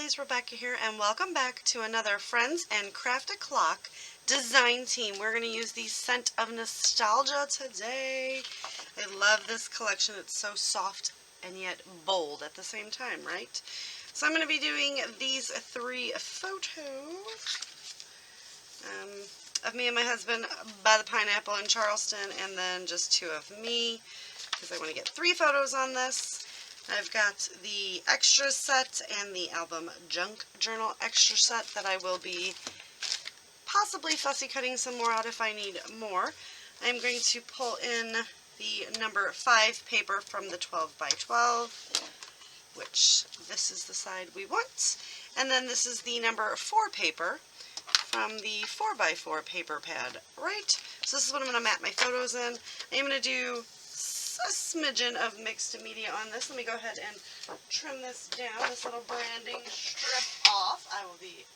lovelies, Rebecca here, and welcome back to another Friends and Craft a Clock design team. We're going to use the Scent of Nostalgia today. I love this collection. It's so soft and yet bold at the same time, right? So I'm going to be doing these three photos of me and my husband by the pineapple in Charleston, and then just two of me because I want to get three photos on this. I've got the extra set and the album junk journal extra set that I will be possibly fussy cutting some more out if I need more. I'm going to pull in the number 5 paper from the 12 by 12, which this is the side we want. And then this is the number 4 paper from the 4 by 4 paper pad, right? So this is what I'm going to map my photos in. I'm going to do a smidgen of mixed media on this. Let me go ahead and trim this down, this little branding strip off. I will be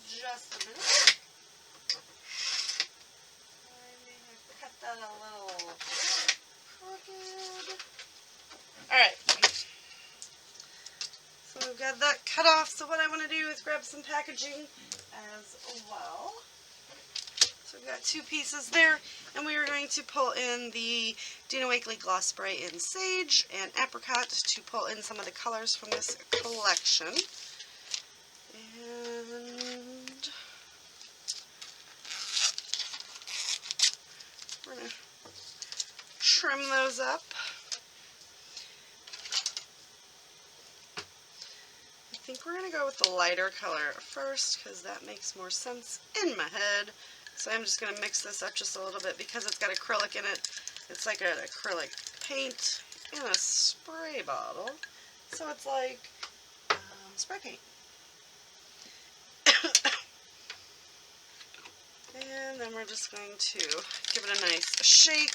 just a minute. I may have cut that a little crooked. Alright. So we've got that cut off. So what I want to do is grab some packaging as well. So we've got 2 pieces there, and we are going to pull in the Dina Wakley Gloss Spray in Sage and Apricot to pull in some of the colors from this collection. And we're going to trim those up. I think we're going to go with the lighter color first because that makes more sense in my head. So I'm just going to mix this up just a little bit because it's got acrylic in it. It's like an acrylic paint in a spray bottle. So it's like spray paint. And then we're just going to give it a nice shake.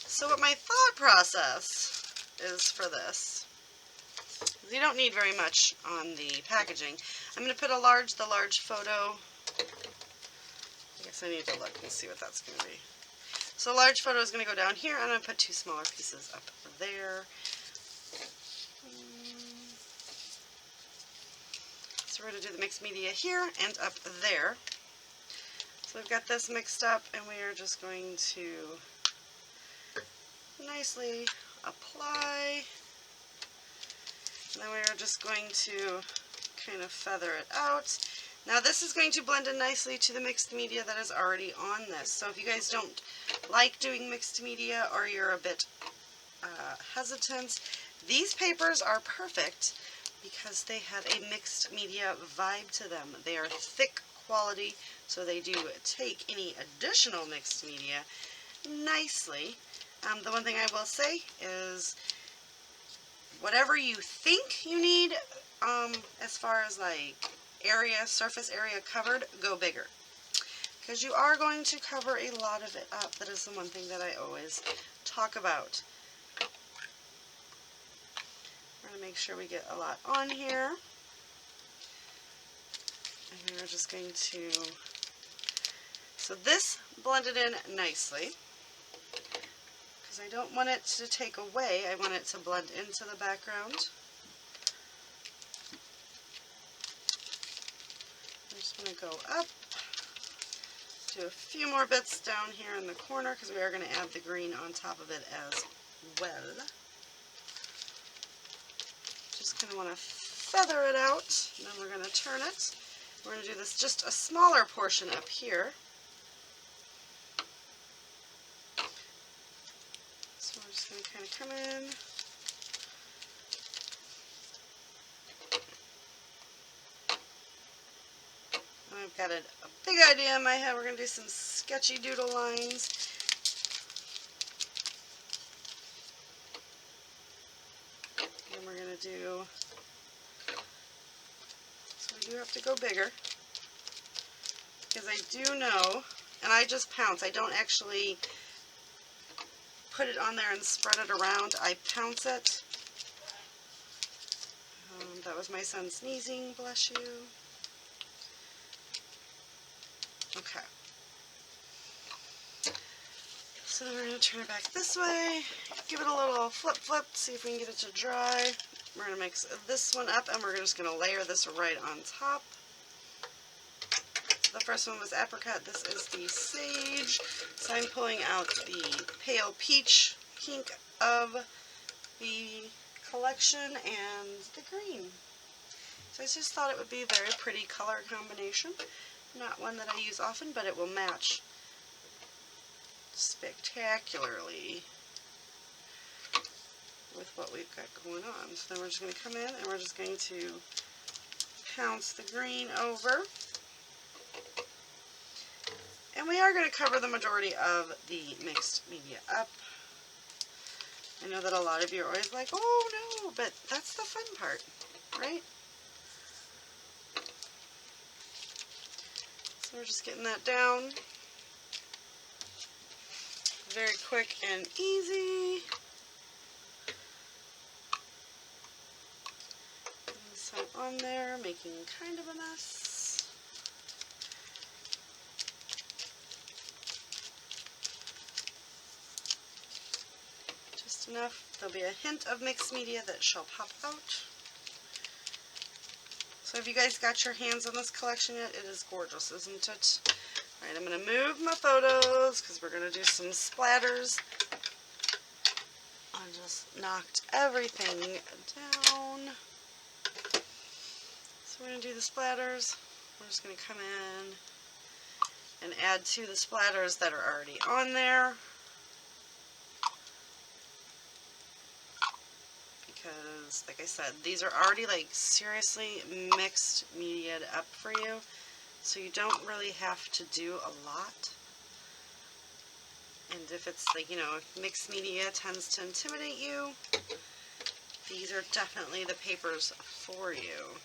So what my thought process is for this, you don't need very much on the packaging. I'm going to put the large photo. I guess I need to look and see what that's going to be. So a large photo is going to go down here. I'm going to put 2 smaller pieces up there. So we're going to do the mixed media here and up there. So we've got this mixed up, and we are just going to nicely apply. And then we are just going to kind of feather it out. Now this is going to blend in nicely to the mixed media that is already on this. So if you guys don't like doing mixed media or you're a bit hesitant, these papers are perfect because they have a mixed media vibe to them. They are thick quality, so they do take any additional mixed media nicely. The one thing I will say is whatever you think you need as far as like surface area covered, go bigger. Because you are going to cover a lot of it up. That is the one thing that I always talk about. We're going to make sure we get a lot on here. And we're just going to, so this blended in nicely. Because I don't want it to take away, I want it to blend into the background. I'm just going to go up, do a few more bits down here in the corner because we are going to add the green on top of it as well. Just kind of want to feather it out, and then we're going to turn it. We're going to do this just a smaller portion up here. So we're just going to kind of come in. I've got a big idea in my head. We're going to do some sketchy doodle lines. And we're going to do, so we do have to go bigger. Because I do know, and I just pounce. I don't actually put it on there and spread it around. I pounce it. That was my son sneezing, bless you. Okay. So then we're going to turn it back this way, give it a little flip, see if we can get it to dry. we're going to mix this one up, and we're just going to layer this right on top. The first one was apricot. This is the sage. So I'm pulling out the pale peach pink of the collection and the green. So I just thought it would be a very pretty color combination. Not one that I use often, but it will match spectacularly with what we've got going on. So then we're just going to come in and we're just going to pounce the green over. And we are going to cover the majority of the mixed media up. I know that a lot of you are always like, oh no, but that's the fun part, right? So we're just getting that down. Very quick and easy. And some on there, making kind of a mess. Enough. There'll be a hint of mixed media that shall pop out. So have you guys got your hands on this collection yet? It is gorgeous, isn't it? Alright, I'm going to move my photos because we're going to do some splatters. I just knocked everything down. So we're going to do the splatters. We're just going to come in and add to the splatters that are already on there. Because, like I said, these are already like seriously mixed media'd up for you, so you don't really have to do a lot. And if it's like, you know, if mixed media tends to intimidate you, these are definitely the papers for you.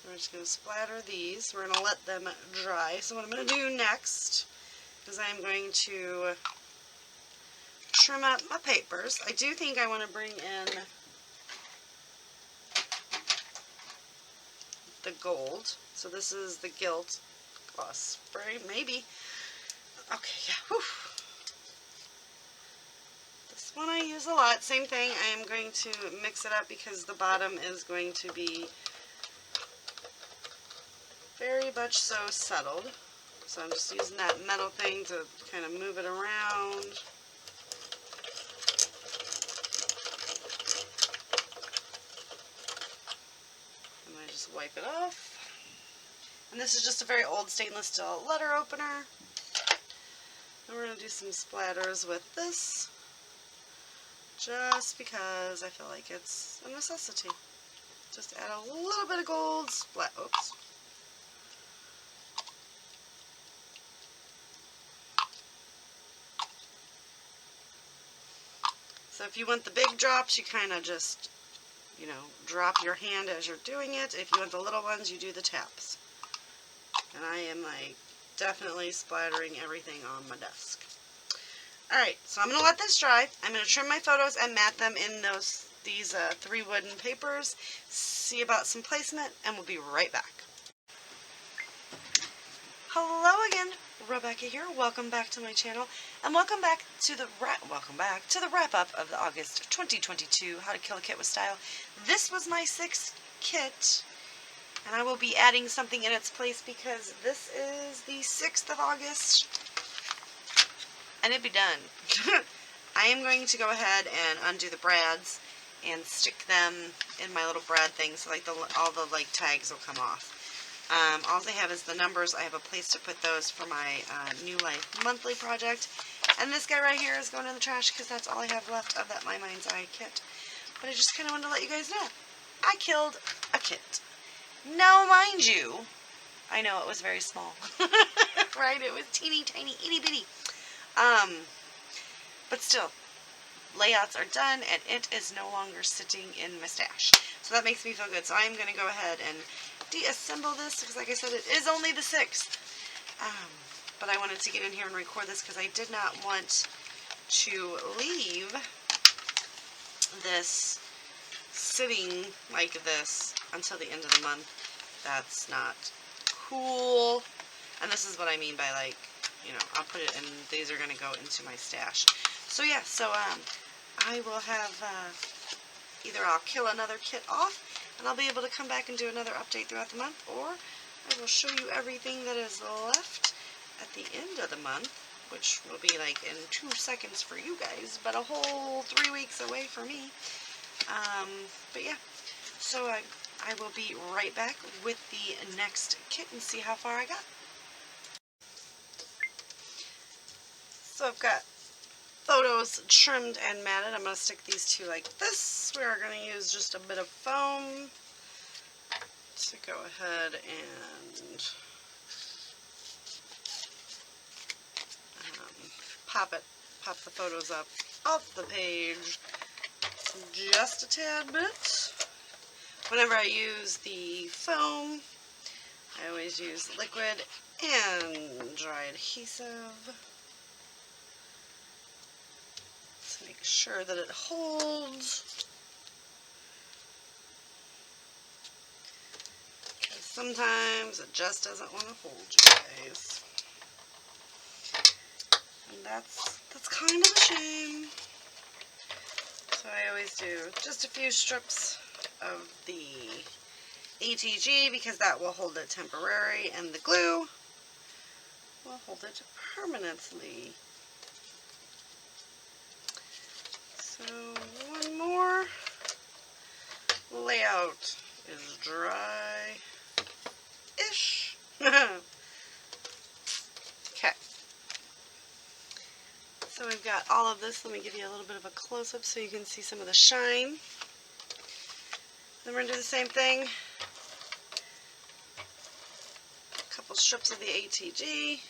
We're just going to splatter these. We're going to let them dry. So what I'm going to do next is I'm going to trim up my papers. I do think I want to bring in the gold. So this is the Gilt gloss spray, maybe. Okay, yeah. Whew. This one I use a lot. Same thing. I am going to mix it up because the bottom is going to be very much so settled. So I'm just using that metal thing to kind of move it around. Just wipe it off. And this is just a very old stainless steel letter opener. And we're going to do some splatters with this, just because I feel like it's a necessity. Just add a little bit of gold splat. Oops. So if you want the big drops, you kind of just, you know, drop your hand as you're doing it. If you want the little ones, you do the taps. And I am like definitely splattering everything on my desk. Alright, so I'm going to let this dry. I'm going to trim my photos and mat them in these 3 wooden papers. See about some placement, and we'll be right back. Hello again, Rebecca here. Welcome back to my channel, and welcome back to the wrap up of the August 2022 How to Kill a Kit with Style. This was my 6th kit, and I will be adding something in its place because this is the 6th of August, and it'd be done. I am going to go ahead and undo the brads and stick them in my little brad thing, so like all the like tags will come off. All I have is the numbers. I have a place to put those for my New Life monthly project. And this guy right here is going in the trash because that's all I have left of that My Mind's Eye kit. But I just kind of wanted to let you guys know. I killed a kit. Now, mind you, I know it was very small. Right? It was teeny tiny, itty bitty. But still, layouts are done and it is no longer sitting in my stash. So that makes me feel good. So I'm going to go ahead and deassemble this because, like I said, it is only the 6th. But I wanted to get in here and record this because I did not want to leave this sitting like this until the end of the month. That's not cool. And this is what I mean by, like, you know, I'll put it in, these are going to go into my stash. So yeah, I will have, either I'll kill another kit off, and I'll be able to come back and do another update throughout the month, or I will show you everything that is left at the end of the month, which will be like in 2 seconds for you guys, but a whole 3 weeks away for me. But yeah, so I will be right back with the next kit and see how far I got. So I've got photos trimmed and matted. I'm going to stick these two like this. We are going to use just a bit of foam to go ahead and pop the photos up off the page just a tad bit. Whenever I use the foam, I always use liquid and dry adhesive to make sure that it holds. Because sometimes it just doesn't want to hold, you guys. And that's kind of a shame. So I always do just a few strips of the ATG because that will hold it temporary, and the glue will hold it permanently. So one more. Layout is dry-ish. Okay. So we've got all of this. Let me give you a little bit of a close-up so you can see some of the shine. Then we're going to do the same thing. A couple strips of the ATG.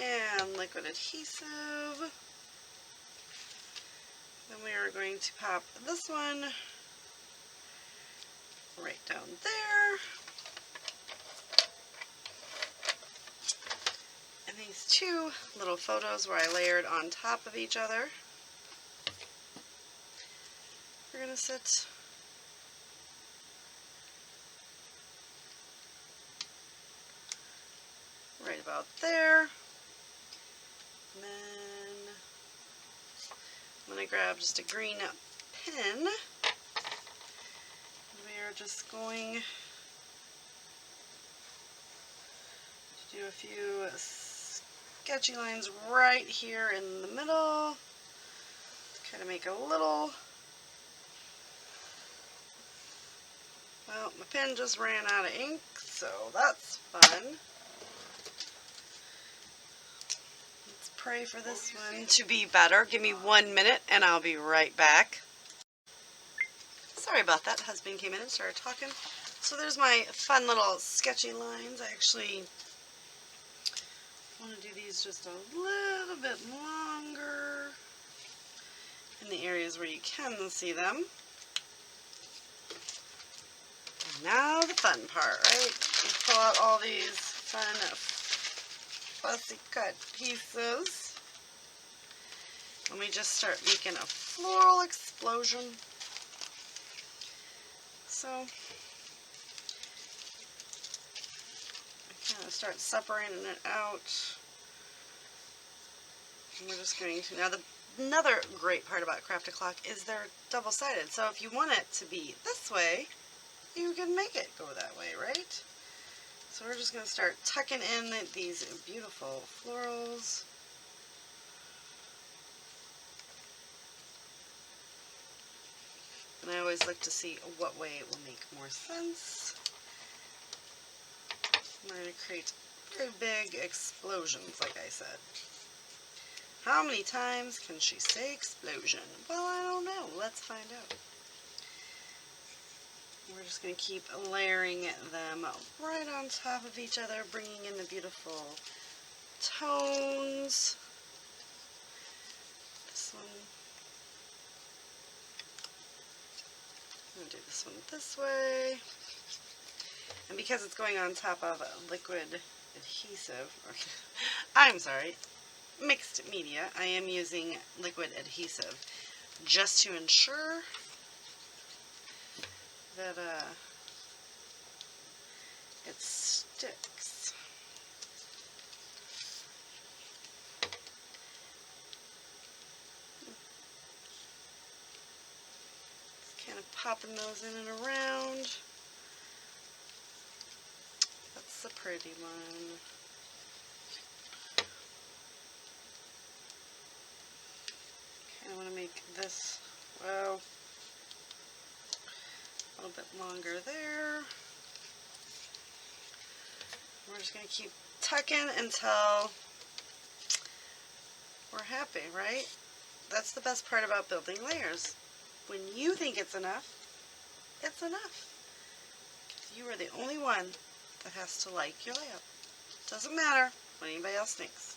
And liquid adhesive. Then we are going to pop this one right down there. And these two little photos where I layered on top of each other, we're going to sit right about there. And then I'm going to grab just a green pen. And we are just going to do a few sketchy lines right here in the middle. Kind of make a little... Well, my pen just ran out of ink, so that's fun. Let's pray for this one to be better. Give me 1 minute and I'll be right back. Sorry about that. Husband came in and started talking. So there's my fun little sketchy lines. I actually want to do these just a little bit longer in the areas where you can see them. Now the fun part, right? You pull out all these fun fussy cut pieces and we just start making a floral explosion. So I kind of start separating it out. And we're just going to, now another great part about Craft a Clock is they're double-sided. So if you want it to be this way, you can make it go that way, right? So we're just going to start tucking in these beautiful florals. And I always look to see what way it will make more sense. We're going to create very big explosions, like I said. How many times can she say explosion? Well, I don't know. Let's find out. We're just going to keep layering them right on top of each other, bringing in the beautiful tones. This one. I'm going to do this one this way. And because it's going on top of liquid adhesive, I'm sorry, mixed media, I am using liquid adhesive just to ensure that it sticks. Kind of popping those in and around. That's the pretty one. I want to make this, well, a little bit longer there. We're just going to keep tucking until we're happy, right? That's the best part about building layers. When you think it's enough, it's enough. You are the only one that has to like your layout. Doesn't matter what anybody else thinks.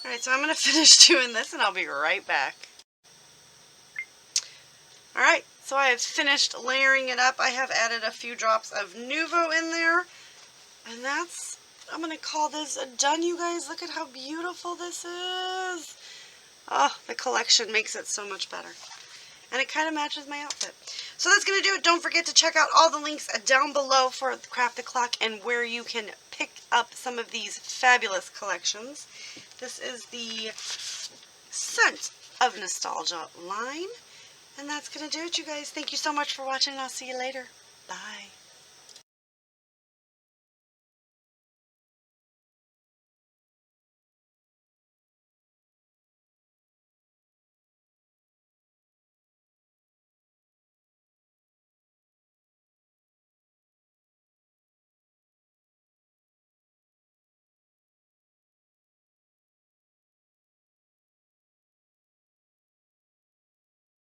Alright, so I'm going to finish doing this and I'll be right back. Alright, so I have finished layering it up. I have added a few drops of Nuvo in there. And that's, I'm going to call this done, you guys. Look at how beautiful this is. Oh, the collection makes it so much better. And it kind of matches my outfit. So that's going to do it. Don't forget to check out all the links down below for Craft the Clock and where you can pick up some of these fabulous collections. This is the Scent of Nostalgia line. And that's going to do it, you guys. Thank you so much for watching, and I'll see you later. Bye.